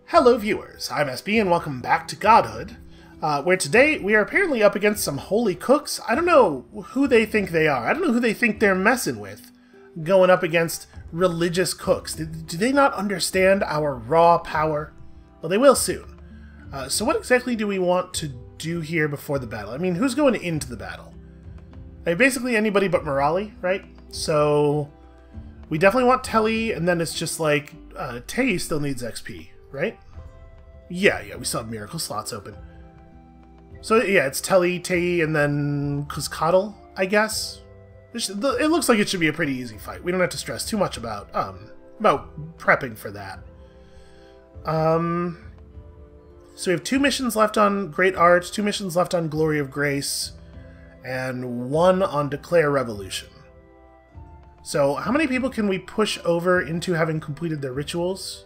Hello viewers, I'm SB and welcome back to Godhood, where today we are apparently up against some holy cooks. I don't know who they think they are. I don't know who they think they're messing with, going up against religious cooks. Do they not understand our raw power? Well, they will soon. So what exactly do we want to do here before the battle? I mean, who's going into the battle? Basically anybody but Morali, right? So we definitely want Telly, and then it's just like, Tay still needs XP. Right? Yeah, we still have miracle slots open. So yeah, it's Telly, Tay, and then Conceited, I guess. It looks like it should be a pretty easy fight. We don't have to stress too much about prepping for that. So we have 2 missions left on Great Art, 2 missions left on Glory of Grace, and 1 on Declare Revolution. So how many people can we push over into having completed their rituals?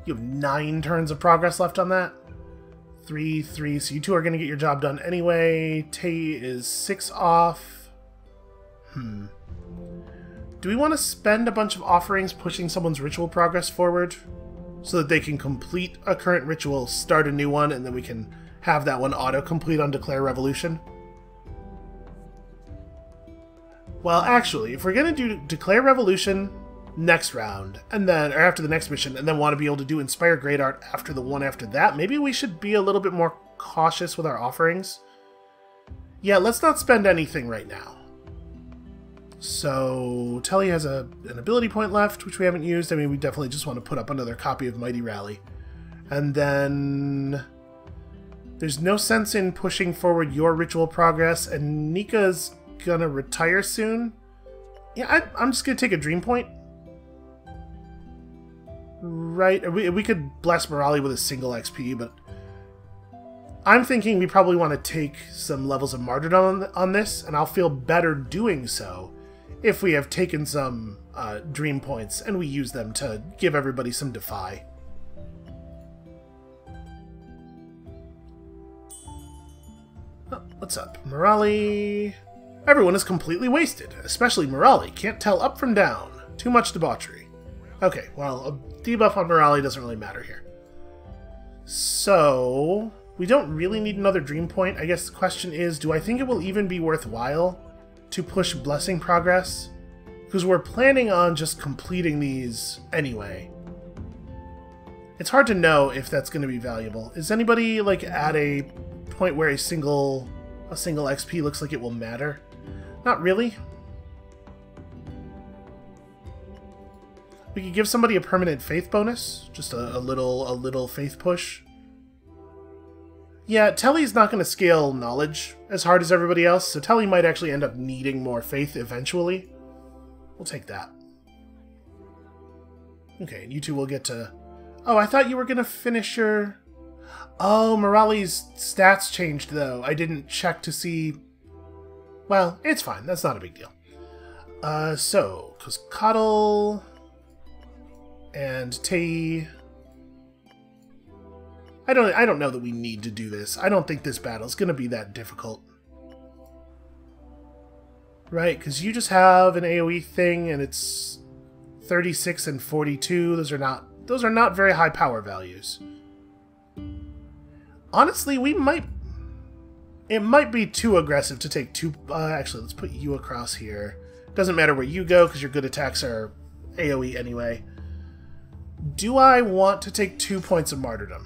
You have 9 turns of progress left on that. 3, so you 2 are going to get your job done anyway. Tay is 6 off. Do we want to spend a bunch of offerings pushing someone's ritual progress forward so that they can complete a current ritual, start a new one, and then we can have that one auto-complete on Declare Revolution? Well, actually, if we're going to do Declare Revolution next round, and then, or after the next mission, and then want to be able to do Inspire Great Art after the one after that, maybe we should be a little bit more cautious with our offerings. Yeah, let's not spend anything right now. So, Telly has an ability point left, which we haven't used. I mean, we definitely just want to put up another copy of Mighty Rally. And then there's no sense in pushing forward your ritual progress, and Nika's gonna retire soon. Yeah, I'm just gonna take a dream point. Right, we could bless Morali with a single XP, but I'm thinking we probably want to take some levels of martyrdom on this, and I'll feel better doing so if we have taken some dream points and we use them to give everybody some defy. Oh, what's up? Morali. Everyone is completely wasted, especially Morali. Can't tell up from down. Too much debauchery. Okay, well, a debuff on Morali doesn't really matter here. So, we don't really need another dream point. I guess the question is, do I think it will even be worthwhile to push blessing progress? Because we're planning on just completing these anyway. It's hard to know if that's going to be valuable. Is anybody like at a point where a single XP looks like it will matter? Not really. We could give somebody a permanent faith bonus, just a little faith push. Yeah, Telly's not going to scale knowledge as hard as everybody else, so Telly might actually end up needing more faith eventually. We'll take that. Okay, and you 2 will get to... Oh, I thought you were going to finish your... Oh, Morali's stats changed, though. I didn't check to see... Well, it's fine. That's not a big deal. So, Conceited and Tay... I don't know that we need to do this. I don't think this battle's going to be that difficult. Right, because you just have an AoE thing, and it's 36 and 42. Those are not very high power values. Honestly, it might be too aggressive to take 2... actually, let's put you across here. Doesn't matter where you go, because your good attacks are AoE anyway. Do I want to take 2 points of martyrdom?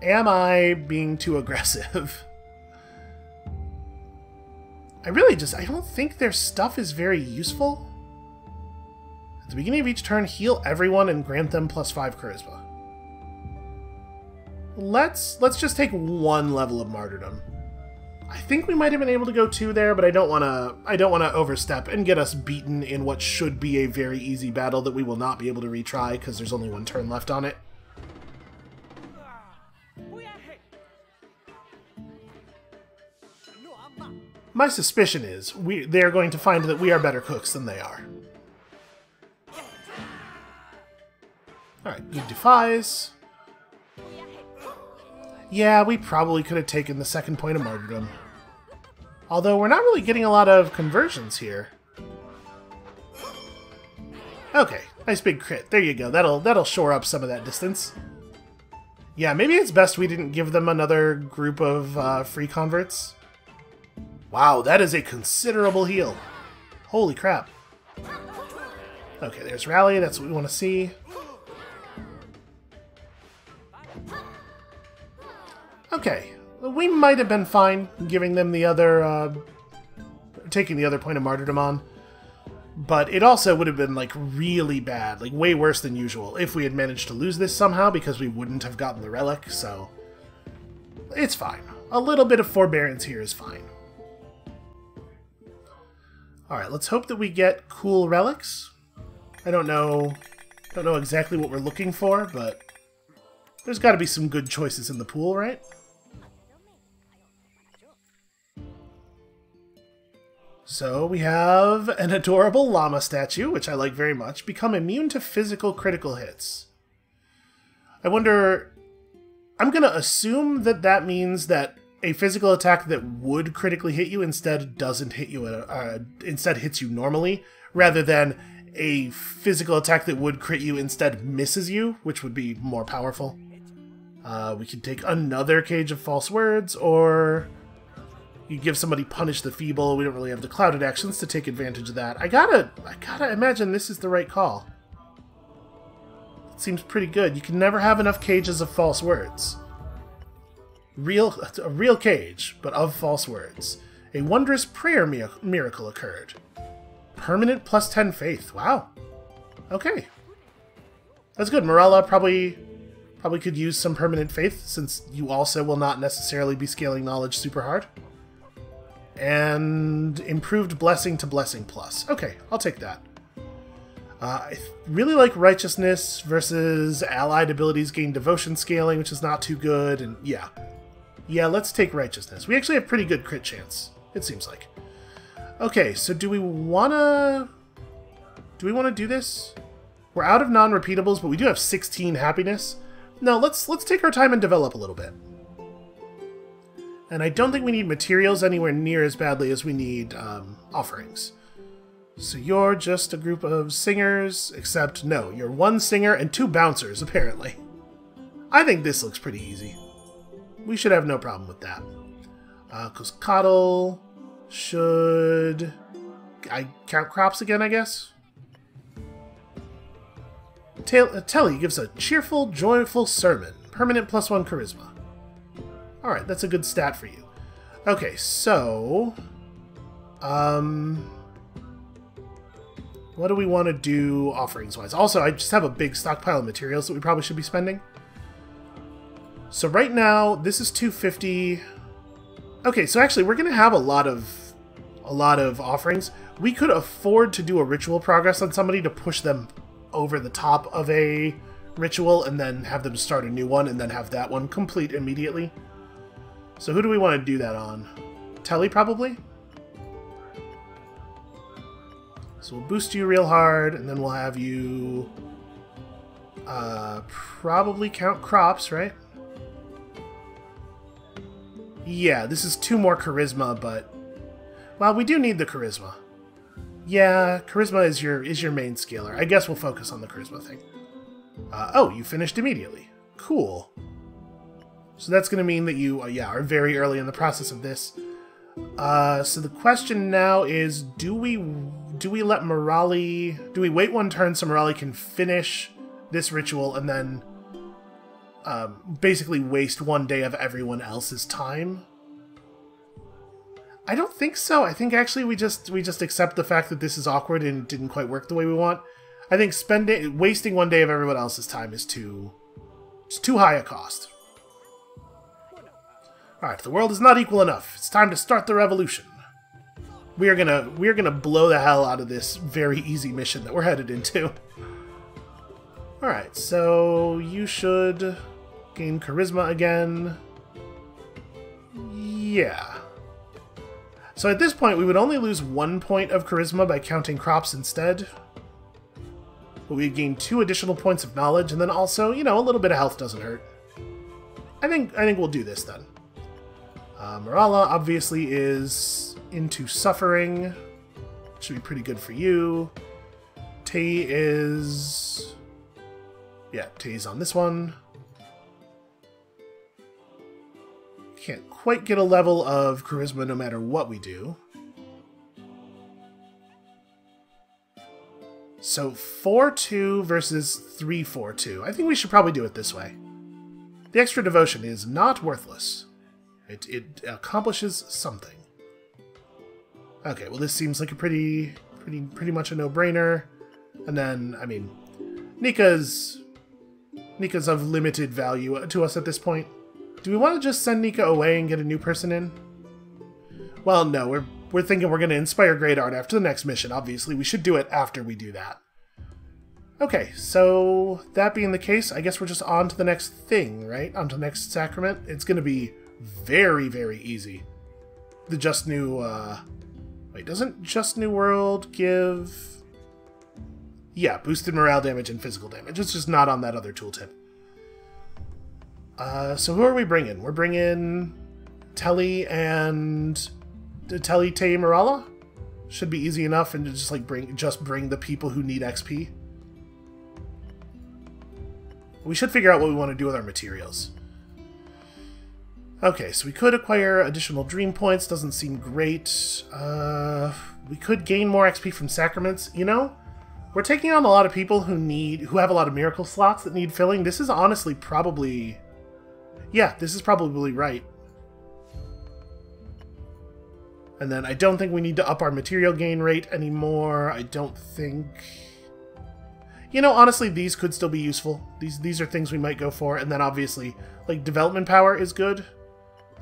Am I being too aggressive? I don't think their stuff is very useful. At the beginning of each turn, heal everyone and grant them +5 charisma. Let's just take 1 level of martyrdom. I think we might have been able to go 2 there, but I don't want to overstep and get us beaten in what should be a very easy battle that we will not be able to retry because there's only 1 turn left on it. My suspicion is they're going to find that we are better cooks than they are. Alright, good defies. Yeah, we probably could have taken the 2nd point of martyrdom. Although we're not really getting a lot of conversions here. Okay, Nice big crit. There you go. That'll shore up some of that distance. Yeah, maybe it's best we didn't give them another group of free converts. Wow, that is a considerable heal. Holy crap. Okay, there's Rally. That's what we want to see. Okay, we might have been fine giving them the other, taking the other point of martyrdom on. But it also would have been, like, really bad, like, way worse than usual, if we had managed to lose this somehow, because we wouldn't have gotten the relic, so it's fine. A little bit of forbearance here is fine. Alright, let's hope that we get cool relics. I don't know exactly what we're looking for, but there's got to be some good choices in the pool, right? So we have an adorable llama statue, which I like very much. Become immune to physical critical hits. I wonder... I'm going to assume that that means that a physical attack that would critically hit you instead doesn't hit you, instead hits you normally, rather than a physical attack that would crit you instead misses you, which would be more powerful. We could take another Cage of False Words, or... you give somebody Punish the Feeble. We don't really have the clouded actions to take advantage of that. I gotta imagine this is the right call. It seems pretty good. You can never have enough Cages of False Words. A real cage, but of false words. A wondrous prayer miracle occurred. Permanent plus 10 faith. Wow. Okay. That's good. Morella probably could use some permanent faith, since you also will not necessarily be scaling knowledge super hard. And improved blessing to blessing plus. Okay, I'll take that. I really like righteousness versus allied abilities gain devotion scaling, which is not too good, and yeah. Yeah, let's take righteousness. We actually have pretty good crit chance, it seems like. Okay, so do we wanna do this? We're out of non-repeatables, but we do have 16 happiness. No, let's take our time and develop a little bit. And I don't think we need materials anywhere near as badly as we need offerings. So you're just a group of singers, except no, you're one singer and 2 bouncers, apparently. I think this looks pretty easy. We should have no problem with that. Because Coddle should... I count crops again, I guess? Telly gives a cheerful, joyful sermon. Permanent +1 charisma. Alright, that's a good stat for you. Okay, so... what do we want to do offerings-wise? Also, I just have a big stockpile of materials that we probably should be spending. So right now, this is 250. Okay, so actually, we're going to have a lot of offerings. We could afford to do a ritual progress on somebody to push them over the top of a ritual and then have them start a new one and then have that one complete immediately. So who do we want to do that on? Telly, probably? So we'll boost you real hard, and then we'll have you probably count crops, right? Yeah, this is 2 more charisma, but... well, we do need the charisma. Yeah, charisma is your main scaler. I guess we'll focus on the charisma thing. Oh, you finished immediately. Cool. So that's going to mean that you, are very early in the process of this. So the question now is, do we let Morali... do we wait 1 turn so Morali can finish this ritual and then basically waste 1 day of everyone else's time? I don't think so. I think actually we just accept the fact that this is awkward and didn't quite work the way we want. I think wasting 1 day of everyone else's time is too high a cost. Alright, the world is not equal enough. It's time to start the revolution. We are gonna blow the hell out of this very easy mission that we're headed into. Alright, so you should gain charisma again. Yeah. So at this point, we would only lose 1 point of charisma by counting crops instead. But we'd gain 2 additional points of knowledge, and then also, you know, a little bit of health doesn't hurt. I think we'll do this then. Morala obviously is into suffering. Should be pretty good for you. Tay is... Yeah, Tay's on this one. Can't quite get a level of charisma no matter what we do. So 4-2 versus 3-4-2. I think we should probably do it this way. The extra devotion is not worthless. It accomplishes something. Okay, well this seems like a pretty much a no-brainer. And then, I mean, Nika's of limited value to us at this point. Do we want to just send Nika away and get a new person in? Well, no, we're thinking we're going to inspire great art after the next mission, obviously. We should do it after we do that. Okay, so that being the case, I guess we're just on to the next thing, right? On to the next sacrament. It's going to be very, very easy. The Just New... Wait, doesn't Just New World give... Yeah, boosted morale damage and physical damage. It's just not on that other tooltip. So who are we bringing? We're bringing Telly and... Telly, Tay, Marala? Should be easy enough, and just like bring the people who need XP. We should figure out what we want to do with our materials. Okay, so we could acquire additional dream points. Doesn't seem great. We could gain more XP from sacraments. You know, we're taking on a lot of people who have a lot of miracle slots that need filling. This is honestly probably... Yeah, this is probably right. And then I don't think we need to up our material gain rate anymore. I don't think... You know, honestly, these could still be useful. These are things we might go for. And then obviously, like, development power is good.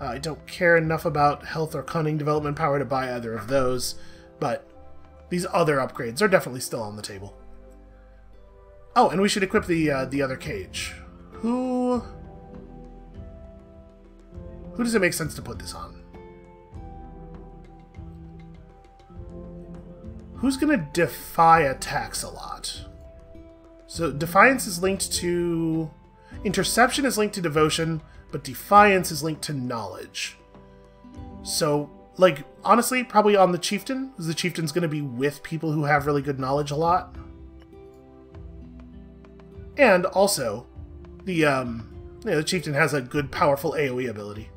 I don't care enough about health or cunning development power to buy either of those. But these other upgrades are definitely still on the table. Oh, and we should equip the other cage. Who does it make sense to put this on? Who's going to defy attacks a lot? So Defiance is linked to... Interception is linked to Devotion, but Defiance is linked to Knowledge. So, like, honestly, probably on the Chieftain, because the Chieftain's going to be with people who have really good knowledge a lot. And also, the Chieftain has a good, powerful AoE ability.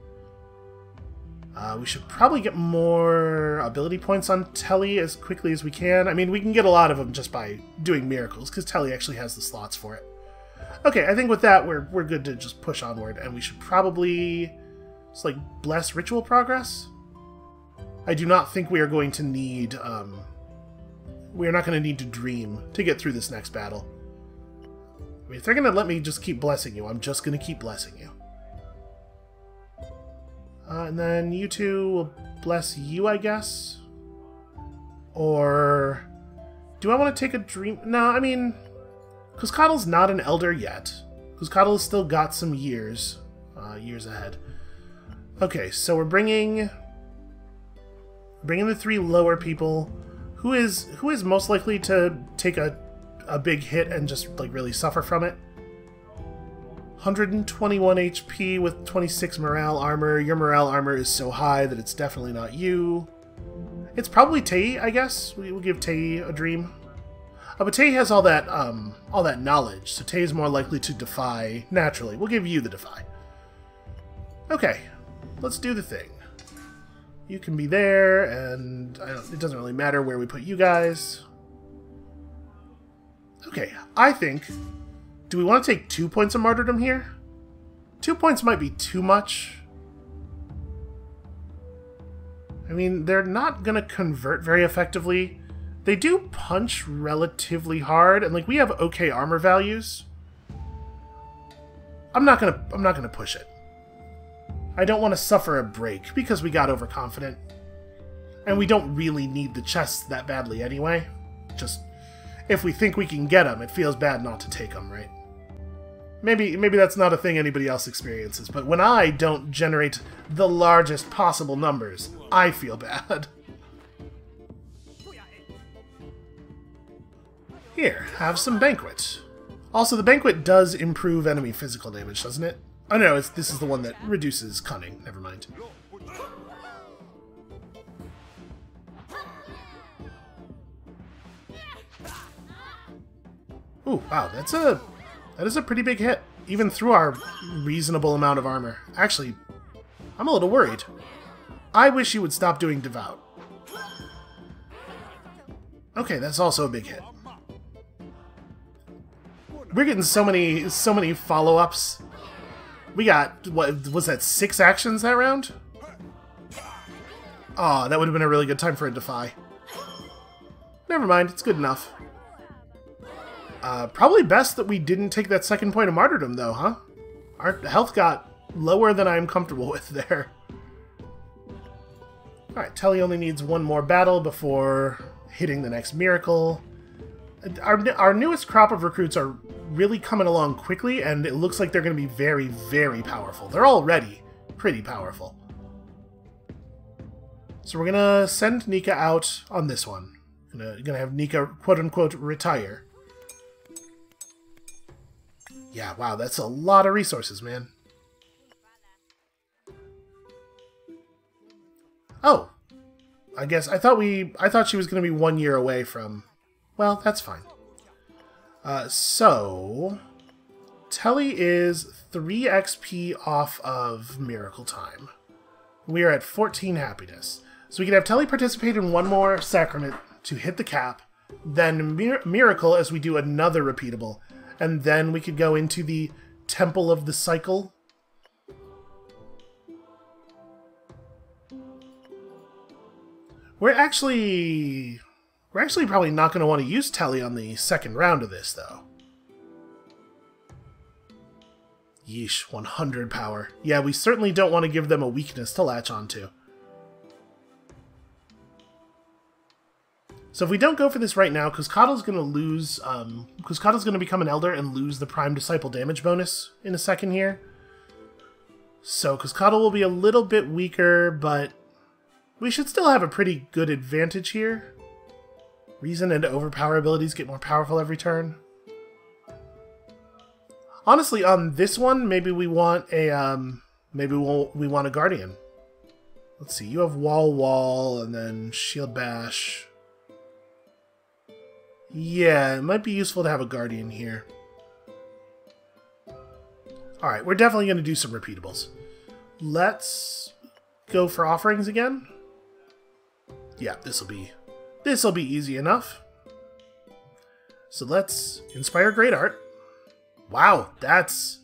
We should probably get more ability points on Telly as quickly as we can. I mean, we can get a lot of them just by doing miracles, because Telly actually has the slots for it. Okay, I think with that, we're good to just push onward, and we should probably just, like, bless ritual progress. I do not think we are going to need, we are not going to need to dream to get through this next battle. I mean, if they're going to let me just keep blessing you, I'm just going to keep blessing you. And then you two will bless you, I guess? Or... Do I want to take a dream? No, I mean... Cuscatle's not an elder yet. Cuscatle has still got some years. Years ahead. Okay, so we're bringing the three lower people. Who is most likely to take a big hit and just, like, really suffer from it? 121 HP with 26 morale armor. Your morale armor is so high that it's definitely not you. It's probably Tay, I guess. We will give Tay a dream. But Tay has all that knowledge, so Tay is more likely to defy naturally. We'll give you the defy. Okay, let's do the thing. You can be there, and it doesn't really matter where we put you guys. Okay, I think... Do we want to take 2 points of martyrdom here? 2 points might be too much. I mean, they're not going to convert very effectively. They do punch relatively hard, and like we have okay armor values. I'm not gonna push it. I don't want to suffer a break because we got overconfident. And we don't really need the chests that badly anyway. Just, if we think we can get them, it feels bad not to take them, right? Maybe that's not a thing anybody else experiences, but when I don't generate the largest possible numbers, I feel bad. Here, have some banquet. Also, the banquet does improve enemy physical damage, doesn't it? Oh no, this is the one that reduces cunning. Never mind. Ooh, wow, that is a pretty big hit, even through our reasonable amount of armor. Actually, I'm a little worried. I wish you would stop doing Devout. Okay, that's also a big hit. We're getting so many follow-ups. We got, what, was that 6 actions that round? Aw, that would have been a really good time for a Defy. Never mind, it's good enough. Probably best that we didn't take that second point of martyrdom, though, huh? Our health got lower than I'm comfortable with there. Alright, Telly only needs one more battle before hitting the next miracle. Our newest crop of recruits are really coming along quickly, and it looks like they're going to be very, very powerful. They're already pretty powerful. So we're going to send Nika out on this one. Gonna have Nika, quote-unquote, retire. Yeah, wow, that's a lot of resources, man. Oh, I thought she was going to be 1 year away from... Well, that's fine. So, Telly is 3 XP off of Miracle Time. We are at 14 happiness. So we can have Telly participate in one more sacrament to hit the cap, then Miracle as we do another repeatable, and then we could go into the Temple of the Cycle. We're actually probably not going to want to use Telly on the second round of this, though. Yeesh, 100 power. Yeah, we certainly don't want to give them a weakness to latch onto. So if we don't go for this right now, Cuskatle's going to lose... Cuskatle's going to become an Elder and lose the Prime Disciple damage bonus in a second here. So Cuskattle will be a little bit weaker, but we should still have a pretty good advantage here. Reason and Overpower abilities get more powerful every turn. Honestly, on this one, maybe we want a we want a Guardian. Let's see. You have Wall, and then Shield Bash. Yeah, it might be useful to have a Guardian here. All right, we're definitely going to do some repeatables. Let's go for offerings again. Yeah, this'll be easy enough. So let's inspire Great Art. Wow, that's...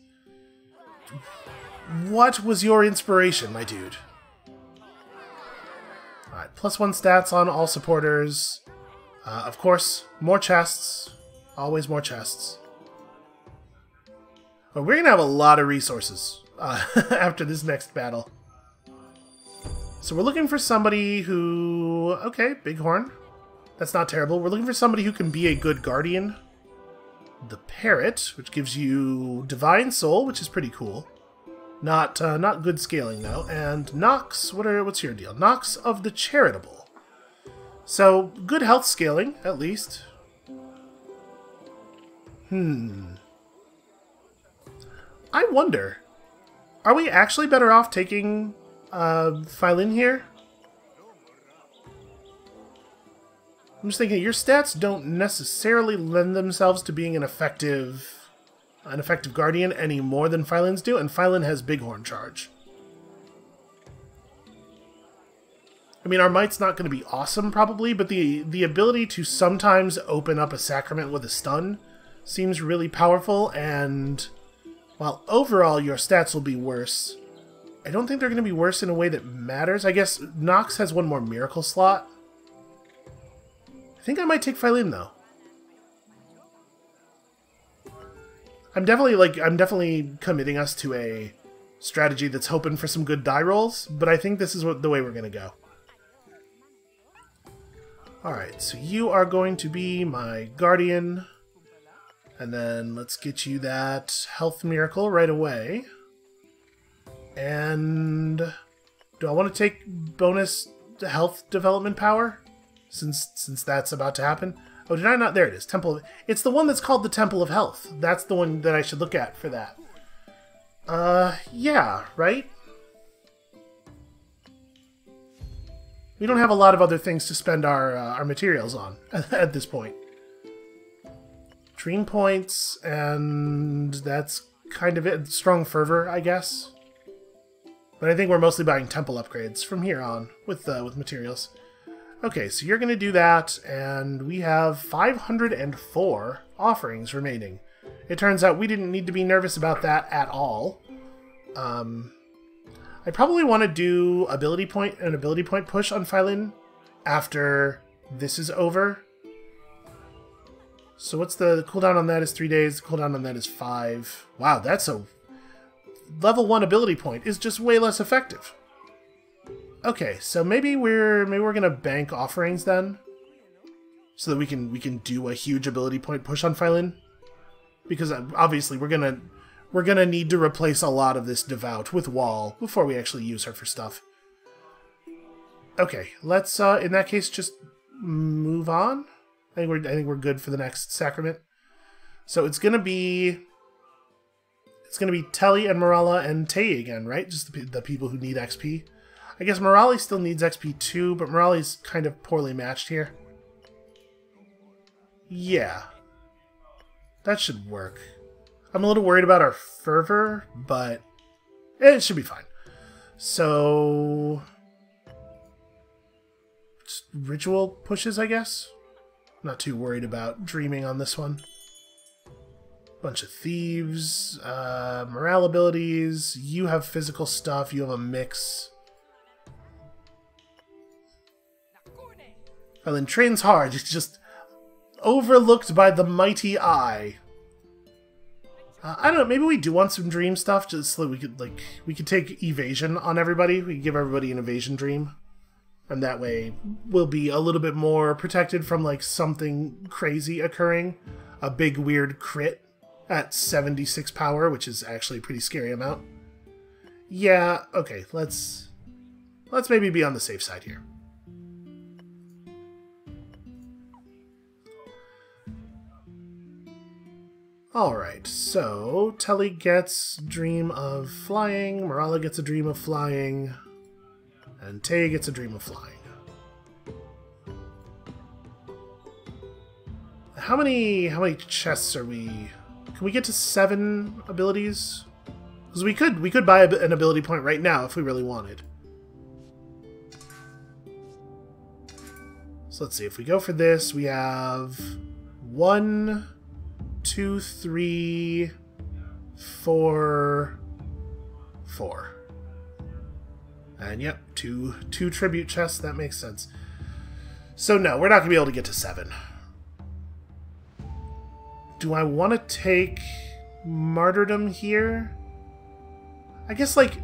What was your inspiration, my dude? Alright, +1 stats on all supporters. Of course, more chests. Always more chests. But we're gonna have a lot of resources after this next battle. So we're looking for somebody who... Okay, Bighorn. That's not terrible. We're looking for somebody who can be a good Guardian. The Parrot, which gives you Divine Soul, which is pretty cool. Not good scaling, though. And Nox, what's your deal? Nox of the Charitable. So, good health scaling, at least. I wonder, are we actually better off taking Phylin here? I'm just thinking, your stats don't necessarily lend themselves to being an effective Guardian any more than Phylin's do, and Phylin has Bighorn charge. I mean, our might's not going to be awesome, probably, but the ability to sometimes open up a sacrament with a stun seems really powerful, and while overall your stats will be worse, I don't think they're going to be worse in a way that matters. I guess Nox has one more miracle slot. I think I might take Phylin, though. I'm definitely committing us to a strategy that's hoping for some good die rolls, but I think this is the way we're going to go. Alright, so you are going to be my Guardian, and then let's get you that health miracle right away. And do I want to take bonus health development power? Since that's about to happen. Oh, did I not? There it is. Temple. It's the one that's called the Temple of Health. That's the one that I should look at for that. Yeah, right? We don't have a lot of other things to spend our materials on at this point. Dream points, and that's kind of it. Strong fervor, I guess. But I think we're mostly buying temple upgrades from here on with materials. Okay, so you're going to do that, and we have 504 offerings remaining. It turns out we didn't need to be nervous about that at all. I probably want to do an ability point push on Phylin after this is over. So what's the cooldown on that is 3 days, the cooldown on that is 5. Wow, that's a... Level 1 ability point is just way less effective. Okay, so maybe we're gonna bank offerings then, so that we can do a huge ability point push on Phylin, because obviously we're gonna need to replace a lot of this devout with wall before we actually use her for stuff. Okay, let's in that case just move on. I think we're good for the next sacrament. So it's gonna be Telly and Morala and Tay again, right? Just the people who need XP. I guess Morali still needs XP too, but Morali's kind of poorly matched here. Yeah. That should work. I'm a little worried about our fervor, but it should be fine. So... just ritual pushes, I guess? Not too worried about dreaming on this one. Bunch of thieves, morale abilities, you have physical stuff, you have a mix. Phylin trains hard, it's just overlooked by the mighty eye. I don't know, maybe we do want some dream stuff, just so that we could take evasion on everybody. We could give everybody an evasion dream. And that way, we'll be a little bit more protected from, like, something crazy occurring. A big, weird crit at 76 power, which is actually a pretty scary amount. Yeah, okay, let's maybe be on the safe side here. Alright, so Telly gets Dream of Flying, Morala gets a Dream of Flying, and Tay gets a Dream of Flying. How many chests are we... Can we get to 7 abilities? Because we could buy an ability point right now if we really wanted. So let's see, if we go for this, we have 1, 2, 3, 4, 4. And yep, two tribute chests, that makes sense. So no, we're not going to be able to get to 7. Do I want to take martyrdom here? I guess, like,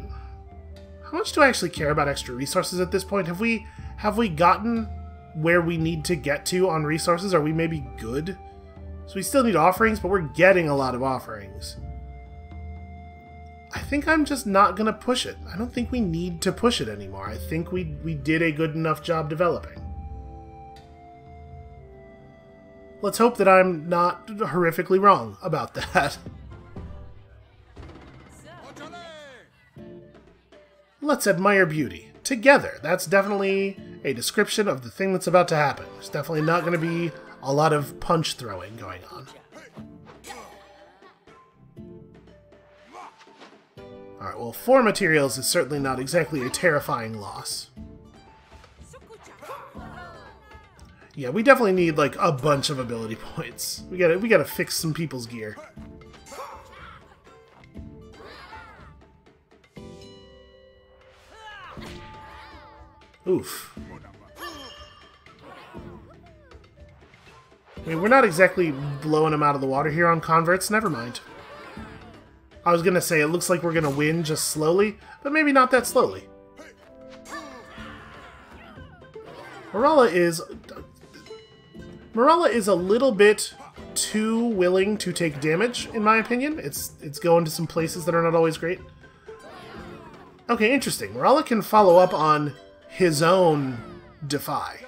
how much do I actually care about extra resources at this point? Have we gotten where we need to get to on resources? Are we maybe good? So we still need offerings, but we're getting a lot of offerings. I think I'm just not going to push it. I don't think we need to push it anymore. I think we did a good enough job developing. Let's hope that I'm not horrifically wrong about that. Let's admire beauty. Together. That's definitely a description of the thing that's about to happen. There's definitely not going to be a lot of punch throwing going on. Alright, well, 4 materials is certainly not exactly a terrifying loss. Yeah, we definitely need, like, a bunch of ability points. We gotta fix some people's gear. Oof. I mean, we're not exactly blowing them out of the water here on converts. Never mind. I was gonna say, it looks like we're gonna win just slowly, but maybe not that slowly. Morala is a little bit too willing to take damage, in my opinion. It's going to some places that are not always great. Okay, interesting. Morala can follow up on his own Defy.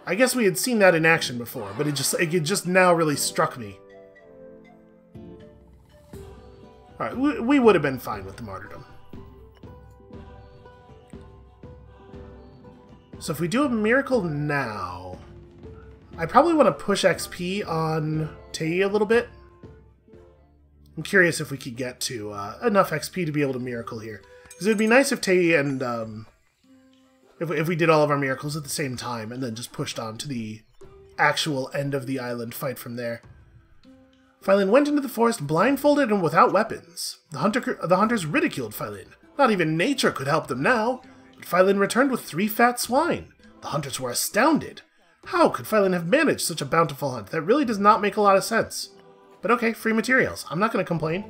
I guess we had seen that in action before, but it just now really struck me. Alright, we would have been fine with the martyrdom. So if we do a miracle now, I probably want to push XP on Tei a little bit. I'm curious if we could get to enough XP to be able to miracle here. Because it would be nice if Tei and... if we did all of our miracles at the same time and then just pushed on to the actual end of the island fight from there. Phylin went into the forest blindfolded and without weapons. The hunters ridiculed Phylin. Not even nature could help them now. But Phylin returned with 3 fat swine. The hunters were astounded. How could Phylin have managed such a bountiful hunt? That really does not make a lot of sense. But okay, free materials. I'm not going to complain.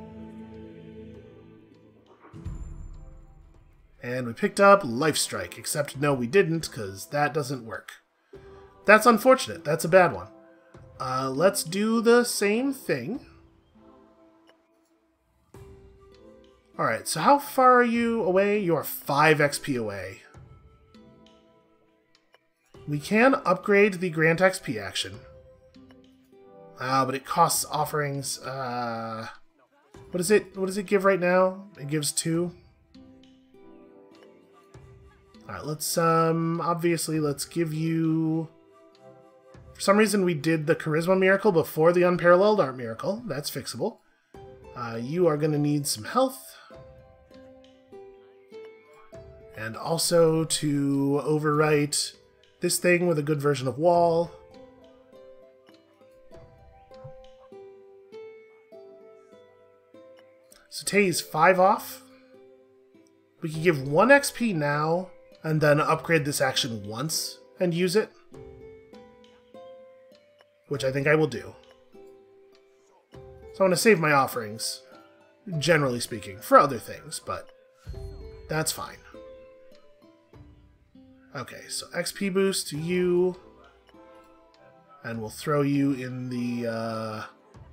And we picked up Life Strike, except no we didn't, because that doesn't work. That's unfortunate. That's a bad one. Let's do the same thing. Alright, so how far are you away? You are 5 XP away. We can upgrade the Grant XP action. But it costs offerings. What does it give right now? It gives 2. Alright, let's, obviously, let's give you... For some reason, we did the Charisma Miracle before the Unparalleled Art Miracle. That's fixable. You are going to need some health. And also to overwrite this thing with a good version of Wall. So Tei's 5 off. We could give 1 XP now, and then upgrade this action once and use it. Which I think I will do. So I want to save my offerings, generally speaking, for other things, but that's fine. Okay, so XP boost to you, and we'll throw you in the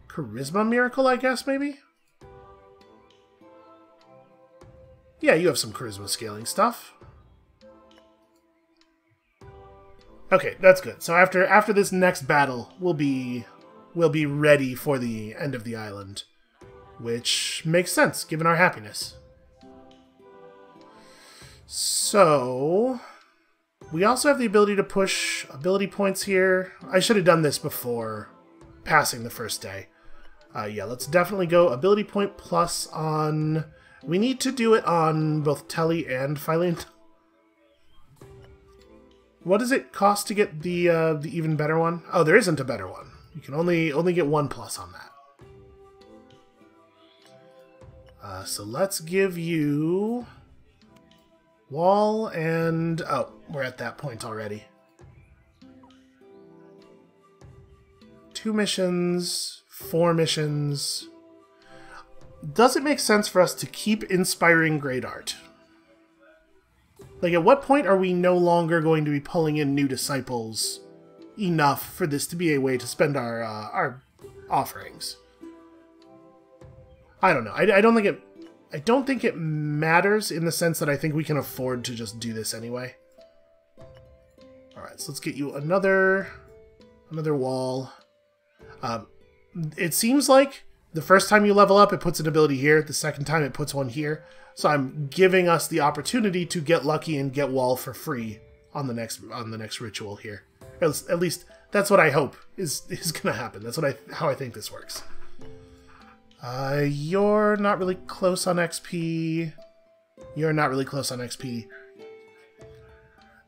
Charisma Miracle, I guess, maybe? Yeah, you have some Charisma scaling stuff. Okay, that's good. So after this next battle, we'll be ready for the end of the island, which makes sense given our happiness. So we also have the ability to push ability points here. I should have done this before passing the first day. Yeah, let's definitely go ability point plus on... We need to do it on both Telly and Phylin. What does it cost to get the even better one? Oh, there isn't a better one. You can only get 1 plus on that. So let's give you Wall and... Oh, we're at that point already. 2 missions, 4 missions. Does it make sense for us to keep inspiring great art? Like, at what point are we no longer going to be pulling in new disciples enough for this to be a way to spend our offerings? I don't know. I don't think it matters in the sense that I think we can afford to just do this anyway. All right, so let's get you another wall. It seems like the first time you level up, it puts an ability here. The second time, it puts one here. So I'm giving us the opportunity to get lucky and get Wall for free on the next ritual here. At least that's what I hope is going to happen. That's how I think this works. You're not really close on XP. You're not really close on XP.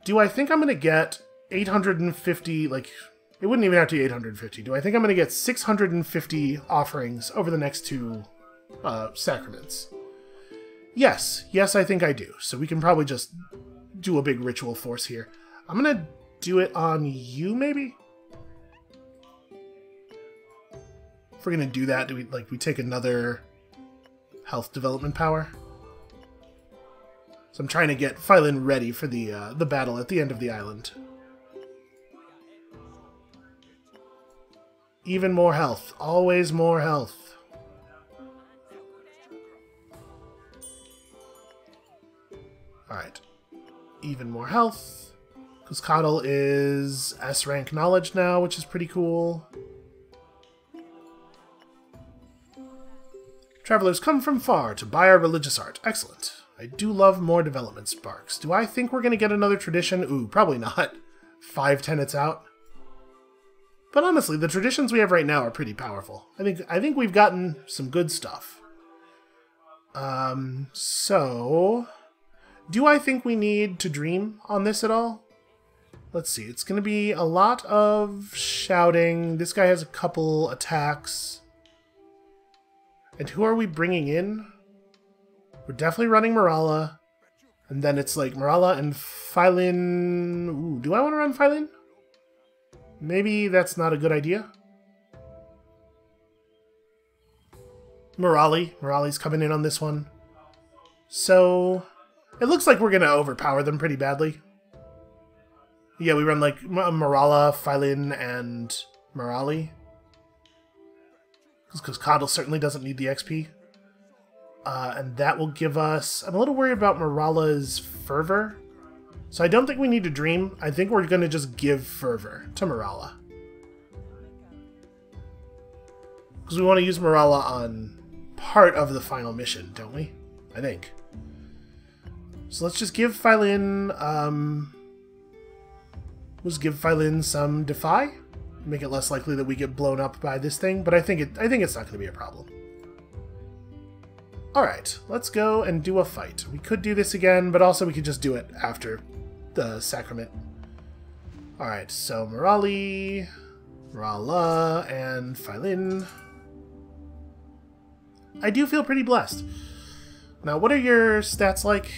Do I think I'm going to get 850, like, it wouldn't even have to be 850. Do I think I'm going to get 650 offerings over the next 2 sacraments? Yes. Yes, I think I do. So we can probably just do a big ritual force here. I'm going to do it on you, maybe? If we're going to do that, do we take another health development power? So I'm trying to get Phylin ready for the battle at the end of the island. Even more health. Always more health. Alright. Even more health. Because Coddle is S-rank knowledge now, which is pretty cool. Travelers come from far to buy our religious art. Excellent. I do love more development sparks. Do I think we're going to get another tradition? Ooh, probably not. 5 tenets out. But honestly, the traditions we have right now are pretty powerful. I think we've gotten some good stuff. So... do I think we need to dream on this at all? Let's see. It's going to be a lot of shouting. This guy has a couple attacks. And who are we bringing in? We're definitely running Morala. And then it's like Morala and Phylin. Ooh, do I want to run Phylin? Maybe that's not a good idea. Morali's coming in on this one. So, it looks like we're going to overpower them pretty badly. Yeah, we run like Morala, Phylin, and Morali. Because Coddle certainly doesn't need the XP. And that will give us... I'm a little worried about Morala's Fervor. So I don't think we need to Dream. I think we're going to just give Fervor to Morala. Because we want to use Morala on part of the final mission, don't we? I think. So let's just give Phylin... let's give Phylin some Defy. Make it less likely that we get blown up by this thing, but I think it's not going to be a problem. Alright, let's go and do a fight. We could do this again, but also we could just do it after the Sacrament. Alright, so Morali, Morala, and Phylin. I do feel pretty blessed. Now, what are your stats like?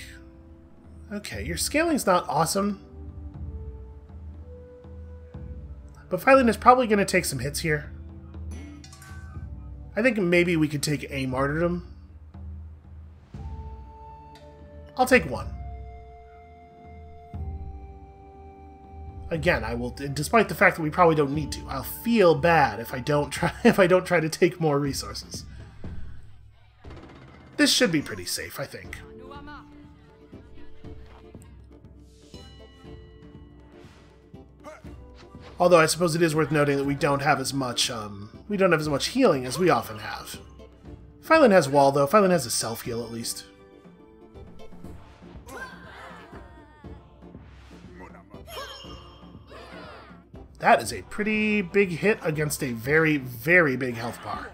Okay, your scaling's not awesome. But Phylin is probably going to take some hits here. I think maybe we could take a martyrdom. I'll take one. Again, I will, despite the fact that we probably don't need to. I'll feel bad if I don't try to take more resources. This should be pretty safe, I think. Although I suppose it is worth noting that we don't have as much healing as we often have. Phylin has wall though. Phylin has a self heal at least. That is a pretty big hit against a very, very big health bar.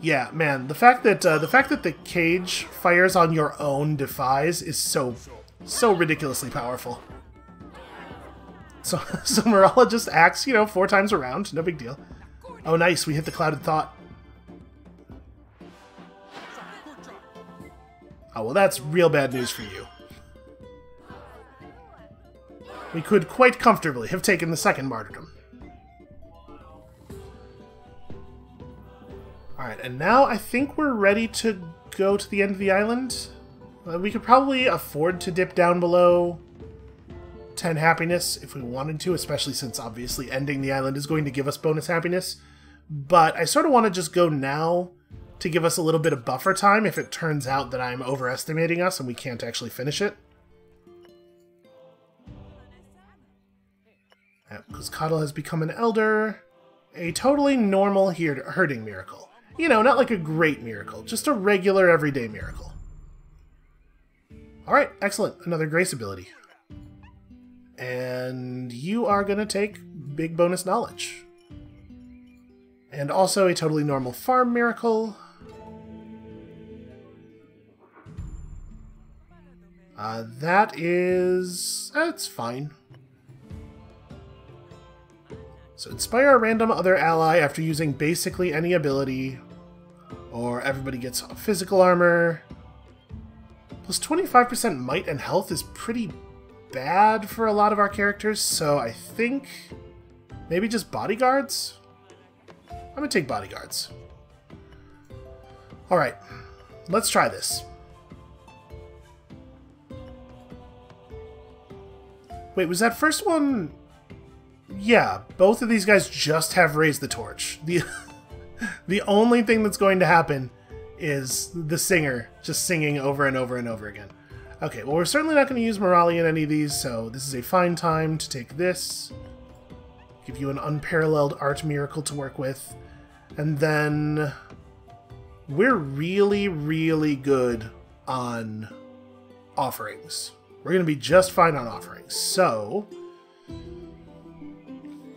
Yeah, man, the fact that the cage fires on your own defies is so ridiculously powerful. So Morala just acts, 4 times around, no big deal. Oh, nice, we hit the Clouded Thought. Oh, well, that's real bad news for you. We could quite comfortably have taken the second martyrdom. Alright, and now I think we're ready to go to the end of the island. We could probably afford to dip down below 10 happiness if we wanted to, especially since obviously ending the island is going to give us bonus happiness. But I sort of want to just go now to give us a little bit of buffer time if it turns out that I'm overestimating us and we can't actually finish it. Because Coddle has become an elder. A totally normal herding miracle. Not like a great miracle, just a regular everyday miracle. Alright, excellent. Another grace ability. And you are going to take big bonus knowledge. And also a totally normal farm miracle. That's fine. So inspire a random other ally after using basically any ability. Or everybody gets physical armor. Plus 25% might and health is pretty bad for a lot of our characters, so I think maybe just bodyguards? I'm gonna take bodyguards. Alright, let's try this. Wait, was that first one... Yeah, both of these guys just have raised the torch. The only thing that's going to happen is the singer just singing over and over and over again. Okay, well, we're certainly not going to use Morali in any of these, so this is a fine time to take this. Give you an unparalleled art miracle to work with. And then we're really, really good on offerings. We're going to be just fine on offerings. So,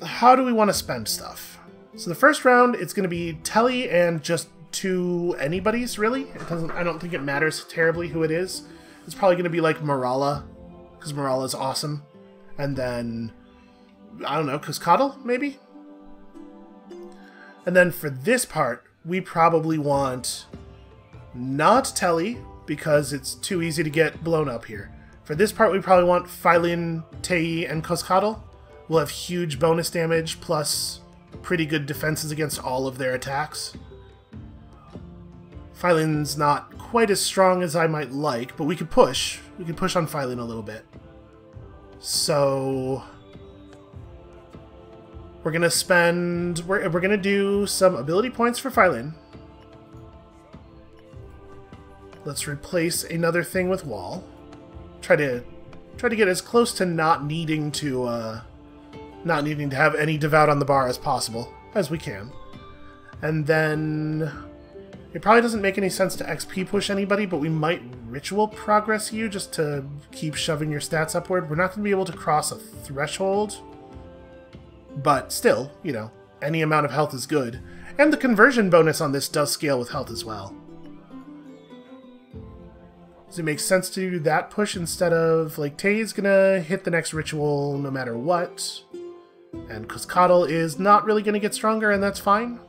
how do we want to spend stuff? So the first round, it's going to be Telly and just 2 anybody's, really. I don't think it matters terribly who it is. It's probably going to be like Marala, because Marala's awesome. And then, I don't know, Cuscatle, maybe? And then for this part, we probably want not Telly, because it's too easy to get blown up here. For this part, we probably want Phylin, Tei, and Cuscatle. We'll have huge bonus damage, plus pretty good defenses against all of their attacks. Phylin's not quite as strong as I might like, but we could push. We could push on Phylin a little bit. So we're gonna spend. We're gonna do some ability points for Phylin. Let's replace another thing with Wall. Try to get as close to not needing to have any devout on the bar as possible as we can. And then it probably doesn't make any sense to XP push anybody, but we might ritual progress you just to keep shoving your stats upward. We're not going to be able to cross a threshold, but still, you know, any amount of health is good. And the conversion bonus on this does scale with health as well. Does it make sense to do that push instead of, like, Tei's gonna hit the next ritual no matter what, and Cuscatle is not really gonna get stronger, and that's fine?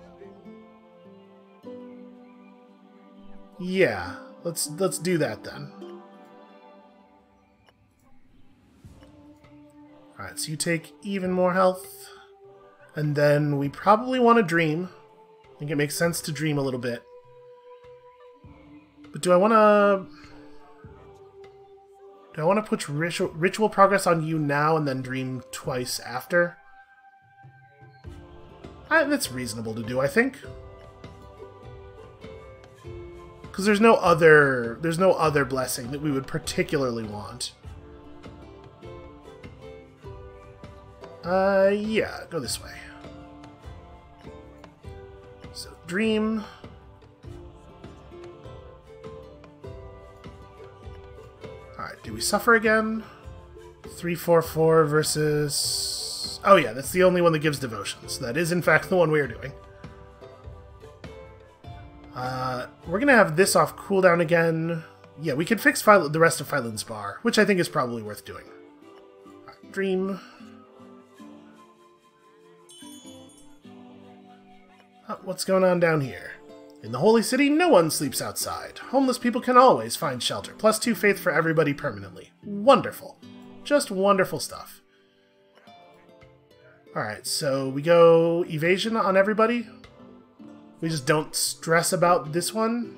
Yeah, let's do that then. Alright, so you take even more health, and then we probably want to dream. I think it makes sense to dream a little bit. But do I want to put ritual progress on you now and then dream twice after? That's reasonable to do, I think. Because there's no other blessing that we would particularly want. Yeah, go this way. So, dream. Alright, do we suffer again? 3-4-4 versus... Oh yeah, that's the only one that gives devotion. So that is in fact the one we are doing. We're gonna have this off cooldown again. Yeah, we can fix the rest of Phylin's bar, which I think is probably worth doing. Right, dream. What's going on down here? In the Holy City, no one sleeps outside. Homeless people can always find shelter. +2 faith for everybody permanently. Wonderful. Just wonderful stuff. Alright, so we go evasion on everybody. We just don't stress about this one.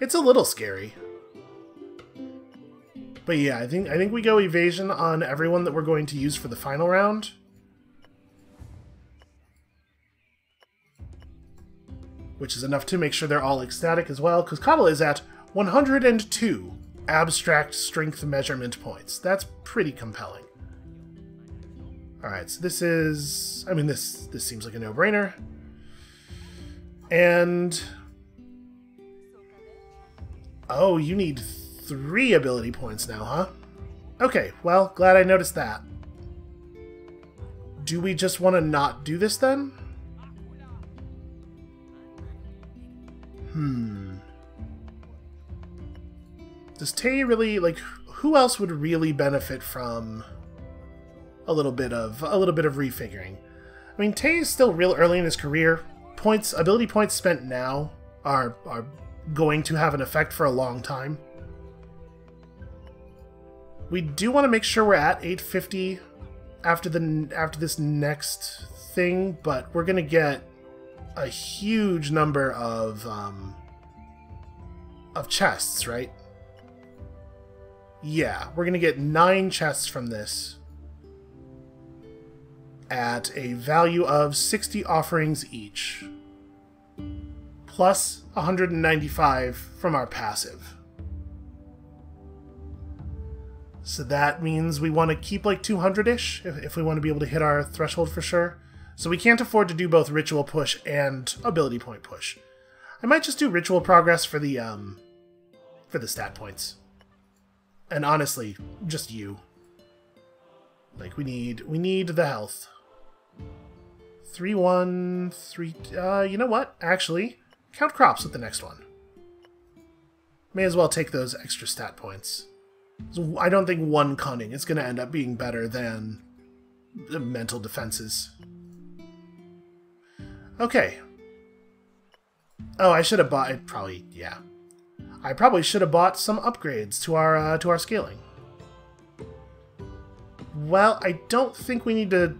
It's a little scary. But yeah, I think we go evasion on everyone that we're going to use for the final round. Which is enough to make sure they're all ecstatic as well, because Cottle is at 102 abstract strength measurement points. That's pretty compelling. Alright, so this is... I mean, this seems like a no-brainer. And... Oh, you need 3 ability points now, huh? Okay, well, glad I noticed that. Do we just want to not do this, then? Does Tei really, like, who else would really benefit from a little bit of refiguring? I mean, Tei is still real early in his career. Ability points spent now are going to have an effect for a long time. We do want to make sure we're at 850 after this next thing, but we're gonna get a huge number of chests, right? Yeah, we're gonna get 9 chests from this at a value of 60 offerings each, plus 195 from our passive. So that means we want to keep like 200-ish if we want to be able to hit our threshold for sure. So we can't afford to do both ritual push and ability point push. I might just do ritual progress for the for the stat points. And honestly, just you. Like, we need the health. 3, 1, 3... you know what? Actually, count crops with the next one. May as well take those extra stat points. So I don't think 1 cunning is going to end up being better than the mental defenses. Okay. Oh, I should have bought... yeah. I probably should have bought some upgrades to our scaling. Well, I don't think we need to...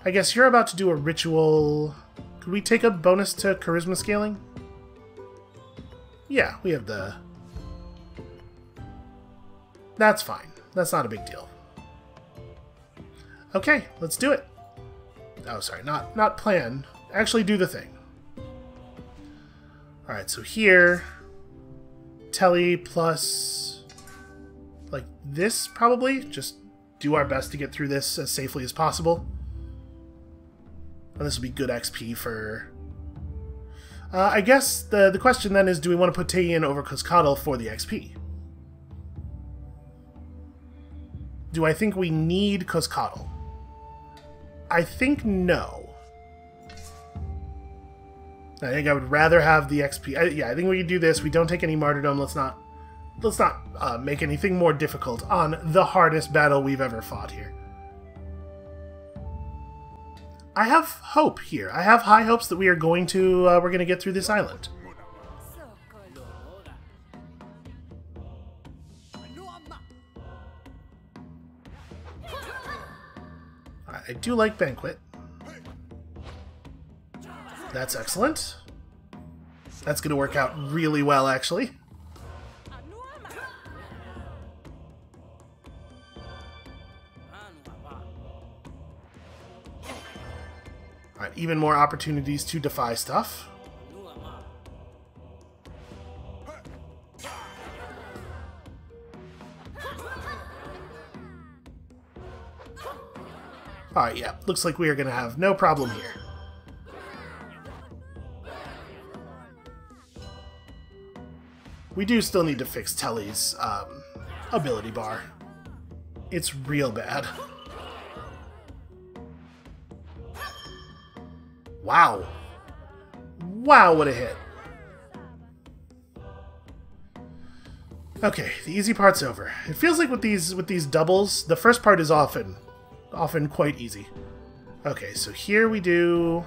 I guess you're about to do a ritual... Could we take a bonus to charisma scaling? Yeah, we have the... That's fine. That's not a big deal. Okay, let's do it. Oh, sorry, not plan. Actually do the thing. Alright, so here... Telly plus... like this, probably? Just do our best to get through this as safely as possible. And this will be good XP for... I guess the question then is, do we want to put Taeyin over Cuscatle for the XP? Do I think we need Cuscatle? I think no. I think I would rather have the XP. Yeah, I think we can do this. We don't take any martyrdom. Let's not make anything more difficult on the hardest battle we've ever fought here. I have hope here. I have high hopes that we are going to we're going to get through this island. I do like Banquet. That's excellent. That's going to work out really well, actually. Alright, even more opportunities to defy stuff. Alright, yeah, looks like we are going to have no problem here. We do still need to fix Telly's ability bar. It's real bad. Wow. Wow, what a hit. Okay, the easy part's over. It feels like with these doubles, the first part is often quite easy. Okay, so here we do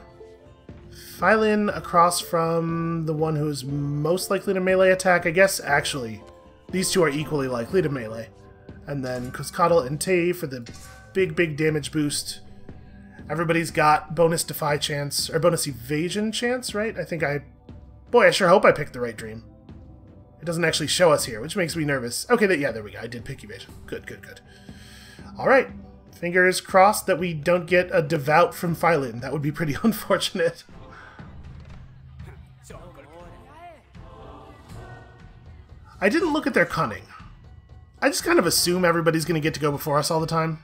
Phylin across from the one who's most likely to melee attack. I guess, actually, these two are equally likely to melee. And then Cuscatle and Tae for the big damage boost. Everybody's got bonus defy chance, or bonus evasion chance, right? Boy, I sure hope I picked the right dream. It doesn't actually show us here, which makes me nervous. Okay, yeah, there we go. I did pick evasion. Good. Alright. Fingers crossed that we don't get a devout from Phylin. That would be pretty unfortunate. I didn't look at their cunning. I just kind of assume everybody's going to get to go before us all the time.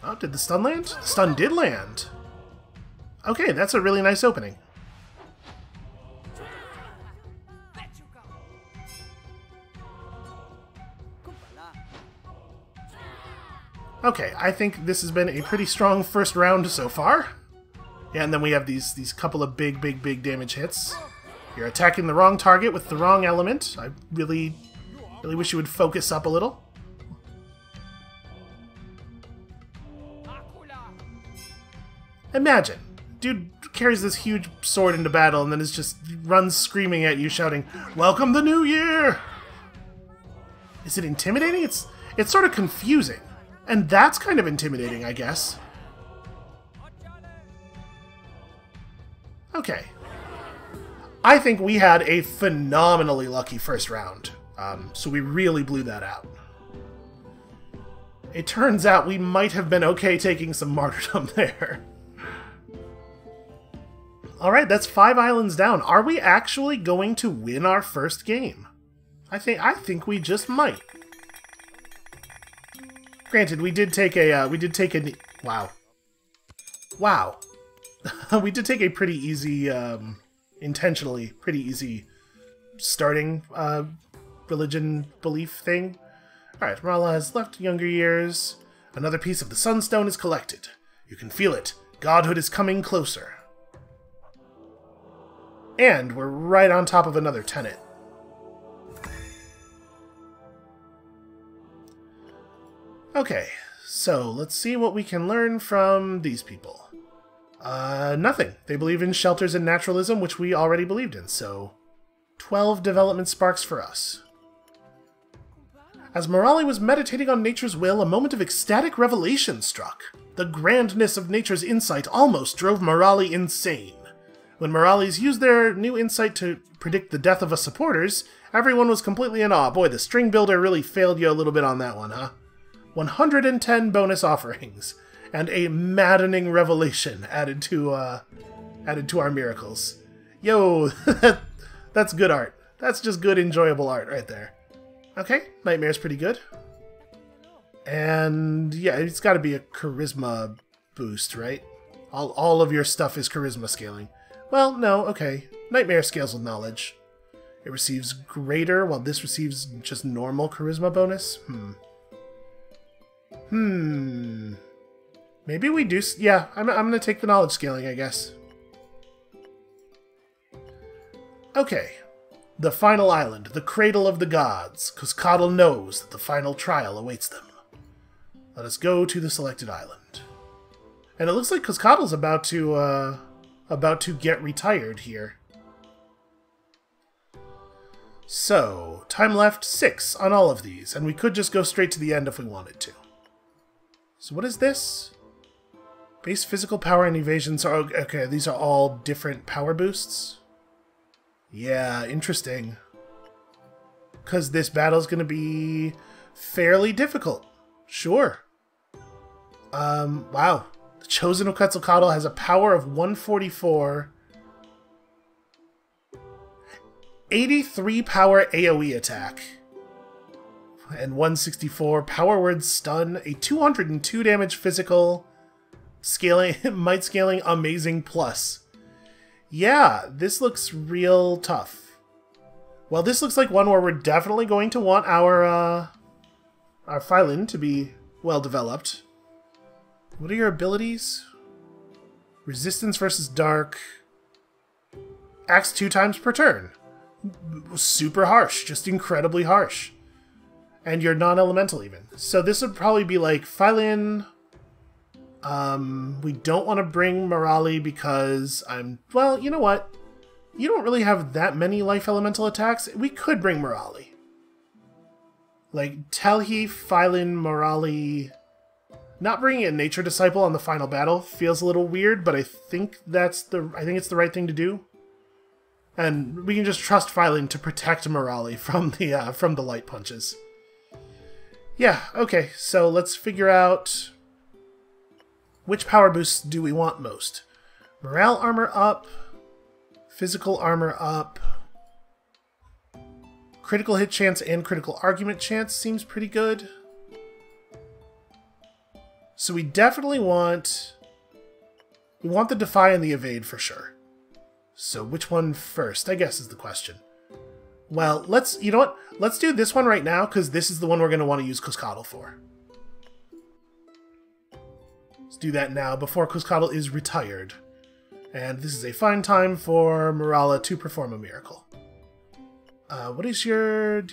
Oh, did the stun land? The stun did land. Okay, that's a really nice opening. Okay, I think this has been a pretty strong first round so far. Yeah, and then we have these couple of big damage hits. You're attacking the wrong target with the wrong element. I really wish you would focus up a little. Imagine, dude carries this huge sword into battle and then just runs screaming at you, shouting, "Welcome the new year!" Is it intimidating? It's sort of confusing. And that's kind of intimidating, I guess. Okay. I think we had a phenomenally lucky first round. So we really blew that out. It turns out we might have been okay taking some martyrdom there. Alright, that's 5 islands down. Are we actually going to win our first game? I think we just might. Granted, we did take a wow. Wow. We did take a pretty easy, intentionally pretty easy starting religion belief thing. Alright, Marala has left younger years. Another piece of the Sunstone is collected. You can feel it. Godhood is coming closer. And we're right on top of another tenet. Okay, so let's see what we can learn from these people. Nothing. They believe in shelters and naturalism, which we already believed in, so 12 development sparks for us. As Morali was meditating on nature's will, a moment of ecstatic revelation struck. The grandness of nature's insight almost drove Morali insane. When Moralis used their new insight to predict the death of us supporters, everyone was completely in awe. Boy, the string builder really failed you a little bit on that one, huh? 110 bonus offerings, and a maddening revelation added to our miracles. Yo, that's good art. That's just good, enjoyable art right there. Okay, Nightmare's pretty good. And yeah, it's got to be a charisma boost, right? All of your stuff is charisma scaling. Well, no, okay. Nightmare scales with knowledge. It receives greater, while this receives just normal charisma bonus? Maybe we do... Yeah, I'm going to take the knowledge scaling, I guess. Okay. The final island, the cradle of the gods. Cuscatl knows that the final trial awaits them. Let us go to the selected island. And it looks like Cuscatl's about to get retired here. So, time left 6 on all of these, and we could just go straight to the end if we wanted to. So what is this? Base physical power and evasions are... Okay, these are all different power boosts. Yeah, interesting. Because this battle's going to be fairly difficult. Sure. Wow. The Chosen of Quetzalcoatl has a power of 144. 83 power AoE attack. And 164 power word stun. A 202 damage physical. Scaling, might scaling amazing plus. Yeah, this looks real tough. Well, this looks like one where we're definitely going to want our Phylin to be well developed. What are your abilities? Resistance versus dark. Acts 2 times per turn. Super harsh, just incredibly harsh. And you're non-elemental even. So this would probably be like Phylin. We don't want to bring Morali because well, you know what? You don't really have that many life elemental attacks. We could bring Morali. Like, Telhi, Phylin, Morali... Not bringing a Nature Disciple on the final battle feels a little weird, but I think it's the right thing to do. And we can just trust Phylin to protect Morali from the light punches. Yeah, okay, so let's figure out which power boosts do we want most. Morale armor up, physical armor up, critical hit chance and critical argument chance seems pretty good. So we definitely want... We want the Defy and the Evade for sure. So which one first, I guess, is the question. Well, you know what? Let's do this one right now, because this is the one we're going to want to use Cuscatl for. Let's do that now, before Cuscatl is retired. And this is a fine time for Morala to perform a miracle. What is your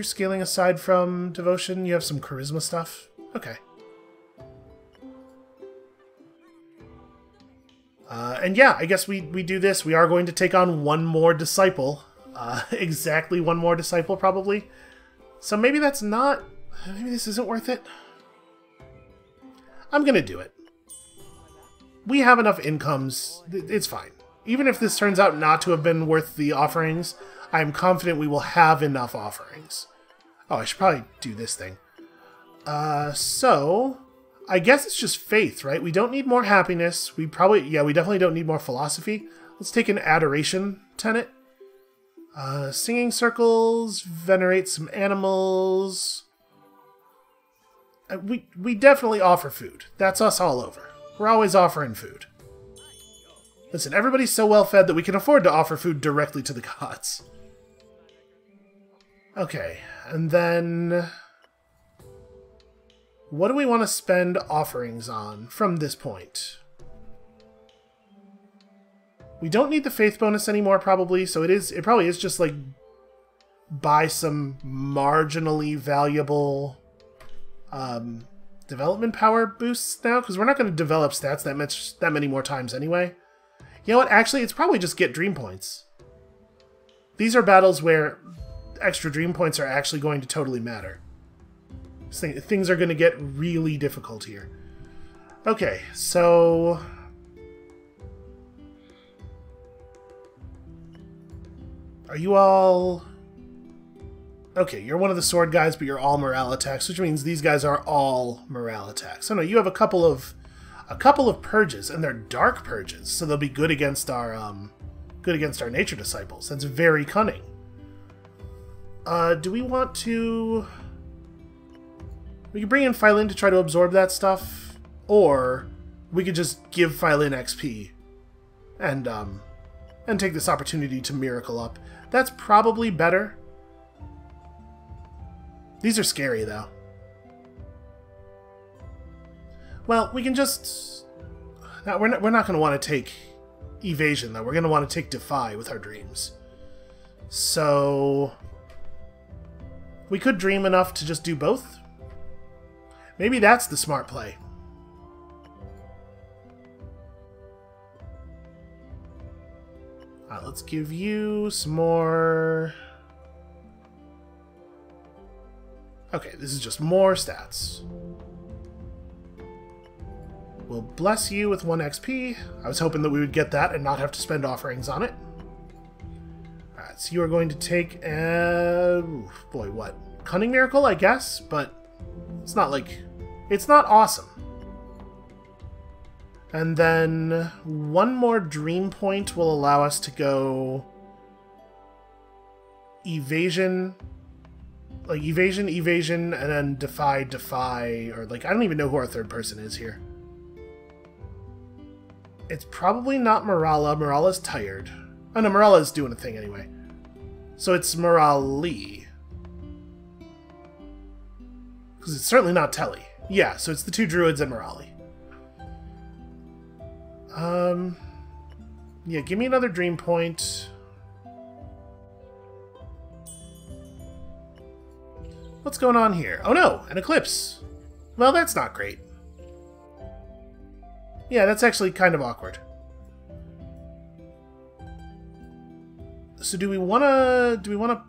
scaling aside from devotion? You have some charisma stuff? Okay. And yeah, I guess we do this. We are going to take on one more disciple. Exactly one more disciple, probably. So maybe that's not... Maybe this isn't worth it. I'm gonna do it. We have enough incomes. It's fine. Even if this turns out not to have been worth the offerings, I'm confident we will have enough offerings. Oh, I should probably do this thing. So... I guess it's just faith, right? We don't need more happiness. We definitely don't need more philosophy. Let's take an adoration tenet. Singing circles, venerate some animals. We definitely offer food. That's us all over. We're always offering food. Listen, everybody's so well fed that we can afford to offer food directly to the gods. Okay, and then... what do we want to spend offerings on from this point? We don't need the faith bonus anymore, probably, so it probably is just, like, buy some marginally valuable development power boosts now, because we're not going to develop stats that many more times anyway. You know what? Actually, it's probably just get dream points. These are battles where extra dream points are actually going to totally matter. Things are going to get really difficult here. Okay, so... are you all... okay, you're one of the sword guys, but you're all morale attacks, which means these guys are all morale attacks. So no, you have a couple of purges, and they're dark purges, so they'll be good against our nature disciples. That's very cunning. Do we want to... we could bring in Phylin to try to absorb that stuff, or we could just give Phylin XP and take this opportunity to miracle up. That's probably better. These are scary, though. Well, we can just... now, we're not going to want to take Evasion, though. We're going to want to take Defy with our dreams. So... we could dream enough to just do both. Maybe that's the smart play. Let's give you some more... okay, this is just more stats. We'll bless you with 1 XP. I was hoping that we would get that and not have to spend offerings on it. Alright, so you are going to take a... boy, what? Cunning Miracle, I guess? But it's not like... it's not awesome. And then 1 more dream point will allow us to go... Evasion... like, Evasion, and then Defy, or, like, I don't even know who our third person is here. It's probably not Morala. Morala's tired. Oh, no, Morala's doing a thing anyway. So it's Morali. Because it's certainly not Telly. Yeah, so it's the 2 druids and Morali. Yeah, give me another dream point. What's going on here? Oh no, an eclipse. Well, that's not great. Yeah, that's actually kind of awkward. So do we want to